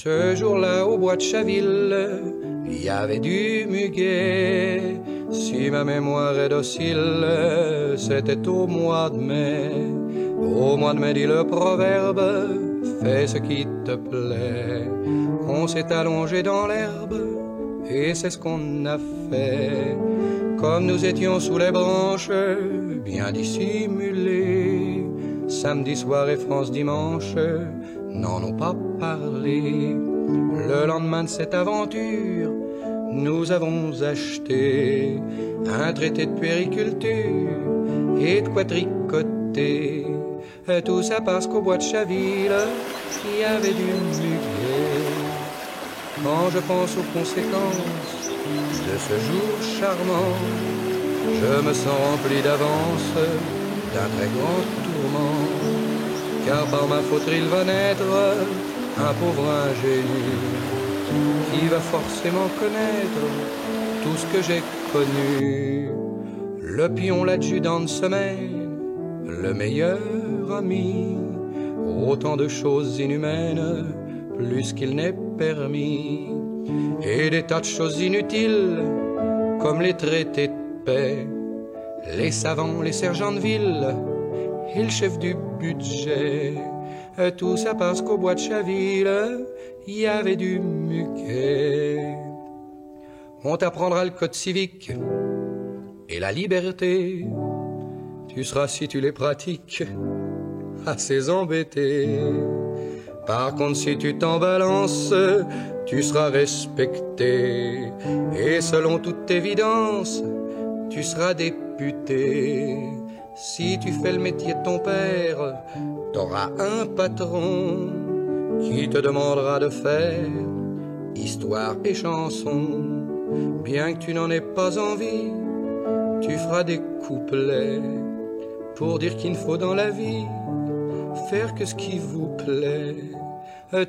Ce jour-là, au bois de Chaville, il y avait du muguet. Si ma mémoire est docile, c'était au mois de mai. Au mois de mai, dit le proverbe, fais ce qui te plaît. On s'est allongé dans l'herbe, et c'est ce qu'on a fait. Comme nous étions sous les branches, bien dissimulés, samedi soir et France dimanche n'en ont pas parlé. Le lendemain de cette aventure, nous avons acheté un traité de puériculture et de quoi tricoter. Tout ça parce qu'au bois de Chaville, il y avait du muguet. Quand je pense aux conséquences de ce jour charmant, je me sens rempli d'avance d'un très grand tourment. Car par ma faute il va naître un pauvre ingénu qui va forcément connaître tout ce que j'ai connu. Le pion, l'adjudant de semaine, le meilleur ami, autant de choses inhumaines, plus qu'il n'est permis, et des tas de choses inutiles, comme les traités de paix, les savants, les sergents de ville, et le chef du budget. Tout ça parce qu'au bois de Chaville, il y avait du muguet. On t'apprendra le code civique et la liberté. Tu seras, si tu les pratiques, assez embêté. Par contre, si tu t'en balances, tu seras respecté. Et selon toute évidence, tu seras député. Si tu fais le métier de ton père, t'auras un patron qui te demandera de faire histoire et chanson. Bien que tu n'en aies pas envie, tu feras des couplets pour dire qu'il ne faut dans la vie faire que ce qui vous plaît.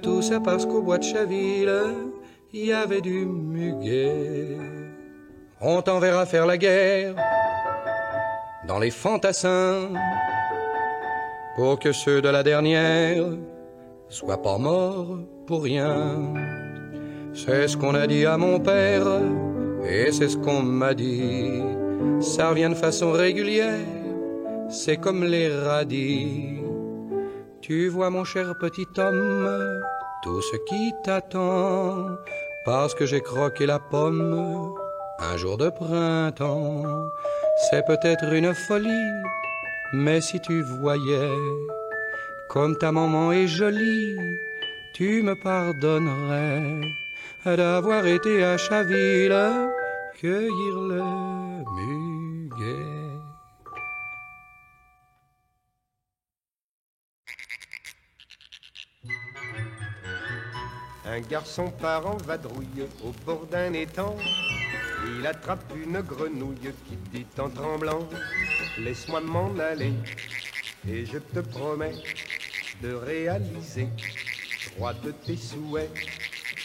Tout ça parce qu'au bois de Chaville, il y avait du muguet. On t'enverra faire la guerre dans les fantassins pour que ceux de la dernière soient pas morts pour rien. C'est ce qu'on a dit à mon père et c'est ce qu'on m'a dit. Ça revient de façon régulière, c'est comme les radis. Tu vois mon cher petit homme, tout ce qui t'attend, parce que j'ai croqué la pomme un jour de printemps. C'est peut-être une folie, mais si tu voyais comme ta maman est jolie, tu me pardonnerais d'avoir été à Chaville cueillir le muguet. Un garçon part en vadrouille au bord d'un étang. Il attrape une grenouille qui dit en tremblant: laisse-moi m'en aller et je te promets de réaliser 3 de tes souhaits.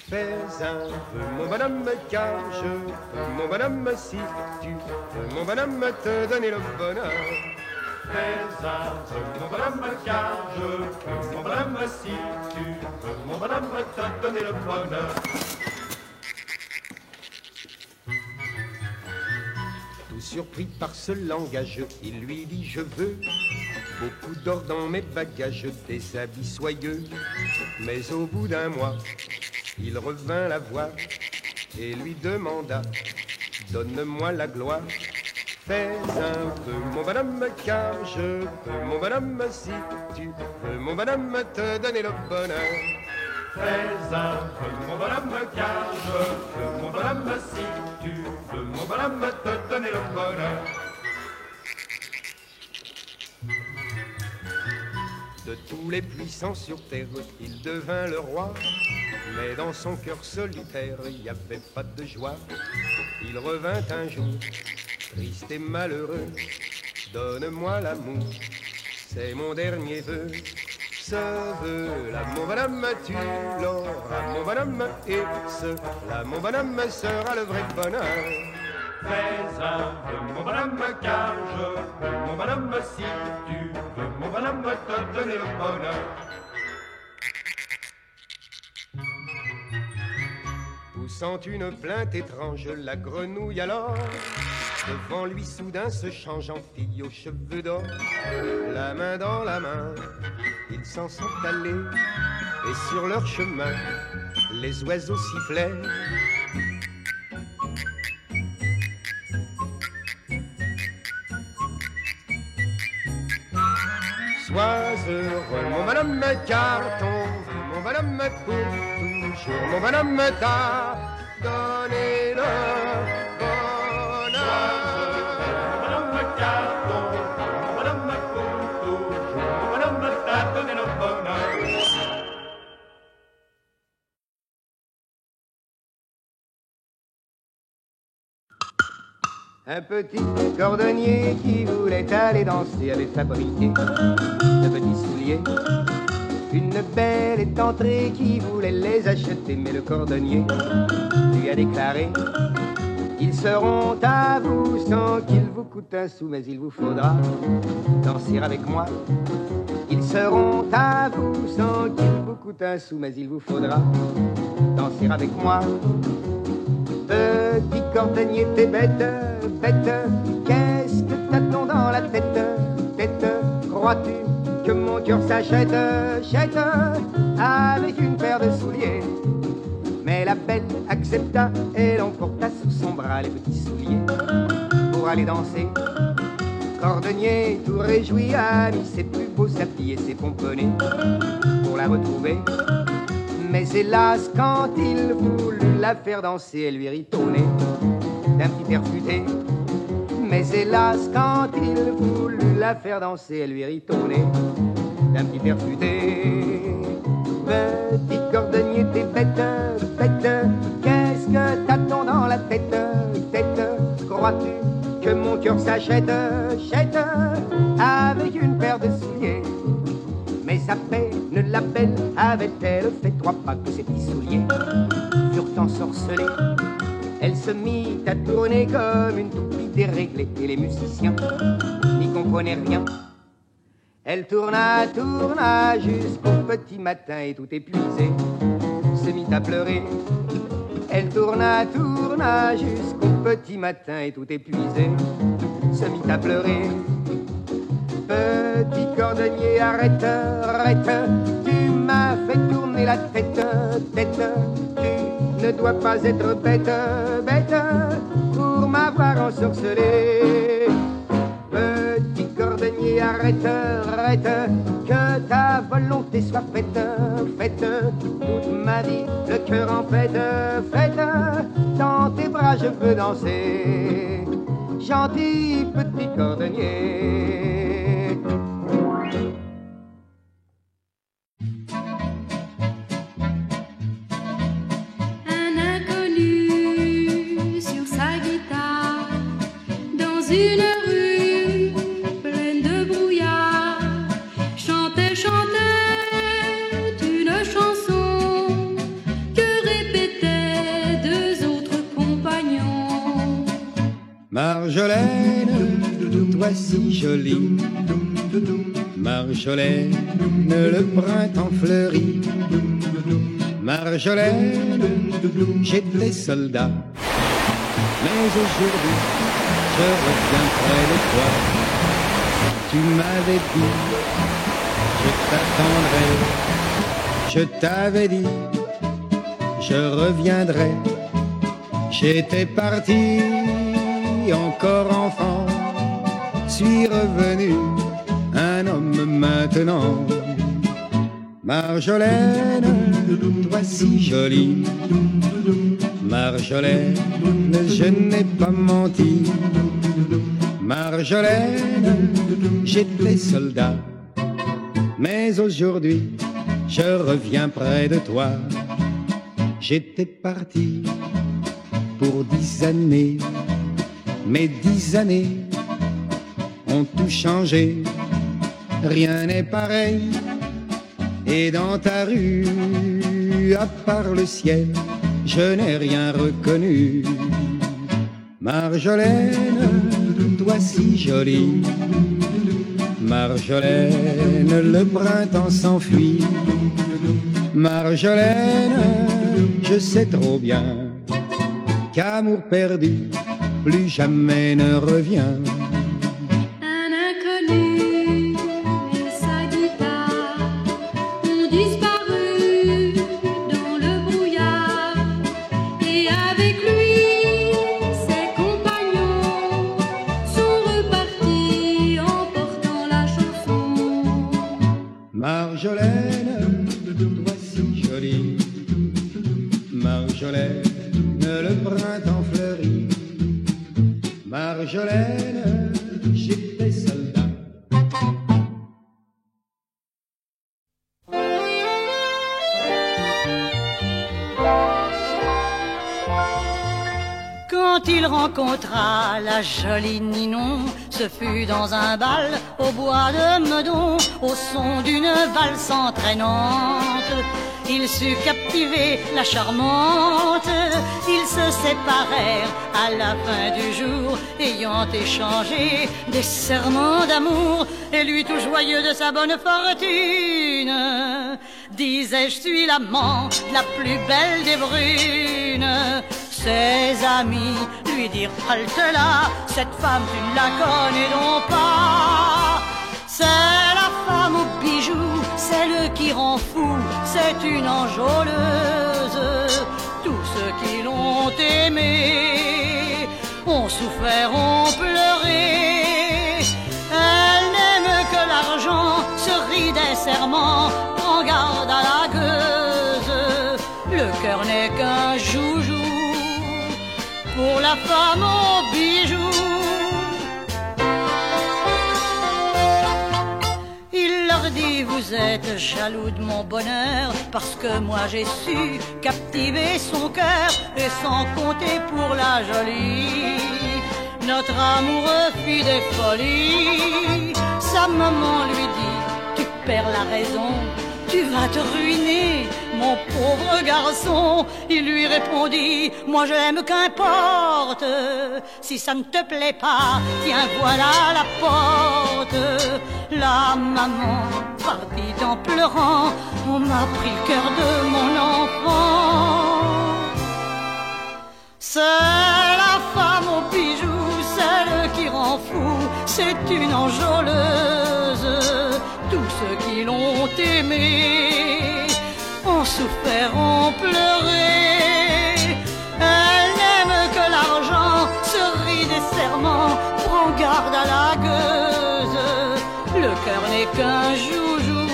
Fais un vœu, mon bonhomme, car je veux, mon bonhomme, si tu veux, mon bonhomme, te donner le bonheur. Fais un vœu, mon bonhomme, car je veux, mon bonhomme, si tu veux, mon bonhomme, te donner le bonheur. Tout surpris par ce langage, il lui dit: je veux beaucoup d'or dans mes bagages, des habits soyeux. Mais au bout d'un mois, il revint la voir et lui demanda: donne-moi la gloire. Fais un peu, mon bonhomme, car je veux, mon bonhomme, si tu veux, mon bonhomme, te donner le bonheur. Fais un peu, mon bonhomme, car je veux, mon bonhomme, si tu veux, mon bonhomme, te donner le bonheur. De tous les puissants sur terre, il devint le roi. Mais dans son cœur solitaire, il n'y avait pas de joie. Il revint un jour, triste et malheureux. Donne-moi l'amour, c'est mon dernier vœu. Ce vœu-là, mon bonhomme, tu l'auras, mon bonhomme, et ce-là, mon bonhomme, sera le vrai bonheur. Fais un vœu, mon bonhomme, car je veux, mon bonhomme, si tu veux, mon bonhomme, te donner le bonheur. poussant une plainte étrange, la grenouille alors, devant lui soudain se change en fille aux cheveux d'or. La main dans la main, ils s'en sont allés, et sur leur chemin, les oiseaux sifflaient. Sois heureux, mon bonhomme, car ton vœu, mon bonhomme, pour toujours, mon bonhomme, t'a donné le bonheur. Mon bonhomme, car ton vœu, mon bonhomme, pour toujours, mon bonhomme, t'a donné le bonheur. Un petit cordonnier qui voulait aller danser avait fabriqué de petits souliers. Une belle est entrée qui voulait les acheter, mais le cordonnier lui a déclaré: ils seront à vous sans qu'il vous coûte un sou, mais il vous faudra danser avec moi. Ils seront à vous sans qu'il vous coûte un sou, mais il vous faudra danser avec moi. Petit cordonnier, t'es bête, bête, qu'est-ce que t'as-t-on dans la tête, tête? Crois-tu que mon cœur s'achète, chète, avec une paire de souliers? Mais la belle accepta, elle emporta sous son bras les petits souliers pour aller danser. Cordonnier, tout réjoui, a mis ses plus beaux habits et ses pomponnets pour la retrouver. Mais hélas, quand il voulut la faire danser, elle lui ritonnait d'un petit perfuté. Mais hélas, quand il voulut la faire danser, elle lui ritonnait d'un petit perfuté. Petit cordonnier, t'es bête, bête, qu'est-ce que t'as-t-on dans la tête, tête? Crois-tu que mon cœur s'achète, chète, avec une paire de souliers? Mais à peine la belle avait-elle fait 3 pas que ses petits souliers furent ensorcelés. Elle se mit à tourner comme une toupie déréglée, et les musiciens n'y comprenaient rien. Elle tourna, tourna jusqu'au petit matin, et tout épuisée se mit à pleurer. Elle tourna, tourna jusqu'au petit matin, et tout épuisée se mit à pleurer. Petit cordonnier, arrête, arrête, tu m'as fait tourner la tête, tête. Tu ne dois pas être bête, bête, pour m'avoir ensorcelé. Petit cordonnier, arrête, arrête, que ta volonté soit faite, faite. Toute ma vie, le cœur en fête, fête. Dans tes bras je veux danser, gentil petit cordonnier. Une rue pleine de brouillard chantait, chantait une chanson que répétaient 2 autres compagnons. Marjolaine, toi si jolie, Marjolaine, le printemps fleurit. Marjolaine, j'étais soldat, mais aujourd'hui je reviens près de toi. Tu m'avais dit, je t'attendrai. Je t'avais dit, je reviendrai. J'étais parti, encore enfant, suis revenu, un homme maintenant. Marjolaine, toi si jolie, Marjolaine, je n'ai pas menti. Marjolaine, j'étais soldat, mais aujourd'hui je reviens près de toi. J'étais parti pour 10 années, mais 10 années ont tout changé. Rien n'est pareil, et dans ta rue, à part le ciel, je n'ai rien reconnu. Marjolaine, toi si jolie, Marjolaine, le printemps s'enfuit. Marjolaine, je sais trop bien qu'amour perdu, plus jamais ne revient. Un inconnu et sa guitare ont disparu dans le brouillard, et avec lui ses compagnons sont repartis en portant la chanson. Marjolaine, toi si jolie, Marjolaine, le printemps fleurit. Marjolaine, j'étais soldat. Quand il rencontra la jolie Ninon, ce fut dans un bal au bois de Meudon, au son d'une valse entraînante. Il sut captiver la charmante, ils se séparèrent à la fin du jour, ayant échangé des serments d'amour, et lui tout joyeux de sa bonne fortune disait: je suis l'amant la plus belle des brunes. Ses amis lui dirent: halte là, cette femme tu ne la connais donc pas. C'est la femme aux bijoux, celle qui rend fou, c'est une enjôleuse. Tous ceux qui l'ont aimée ont souffert, ont pleuré. Elle n'aime que l'argent, se rit des serments, prends garde à la gueuse. Le cœur n'est qu'un joujou pour la femme aux bijoux. Il leur dit: vous êtes jaloux de mon bonheur, parce que moi j'ai su captiver son cœur, et sans compter pour la jolie, notre amoureux fit des folies. Sa maman lui dit: tu perds la raison, tu vas te ruiner, mon pauvre garçon. Il lui répondit: moi je l'aime, qu'importe, si ça ne te plaît pas, tiens voilà la porte. La maman partit en pleurant, on m'a pris le cœur de mon enfant. C'est la femme aux bijoux, celle qui rend fou, c'est une enjôleuse. Tous ceux qui l'ont aimée ont souffert, ont pleuré. Elle n'aime que l'argent, se rit des serments, prends garde à la gueuse. Le cœur n'est qu'un joujou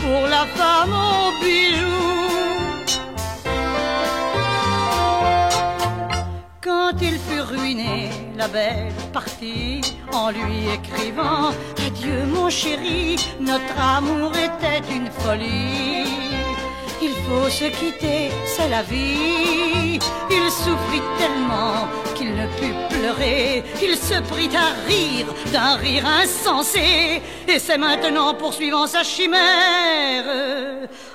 pour la femme aux bijoux. Quand il fut ruiné, la belle partit en lui écrivant: adieu mon chéri, notre amour était une folie. Il faut se quitter, c'est la vie. Il souffrit tellement qu'il ne put pleurer. Il se prit à rire d'un rire insensé, et c'est maintenant, poursuivant sa chimère,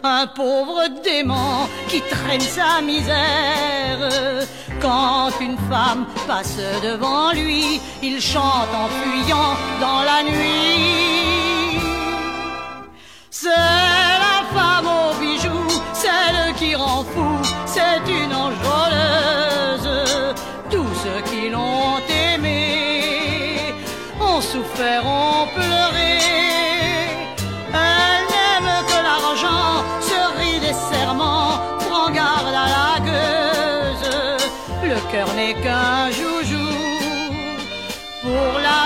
un pauvre démon qui traîne sa misère. Quand une femme passe devant lui, il chante en fuyant dans la nuit. C'est la femme aux bijoux, celle qui rend fou, c'est une enjôleuse. Tous ceux qui l'ont aimée ont souffert, ont pleuré. Elle n'aime que l'argent, se rit des serments, prends garde à la gueuse. Le cœur n'est qu'un joujou pour la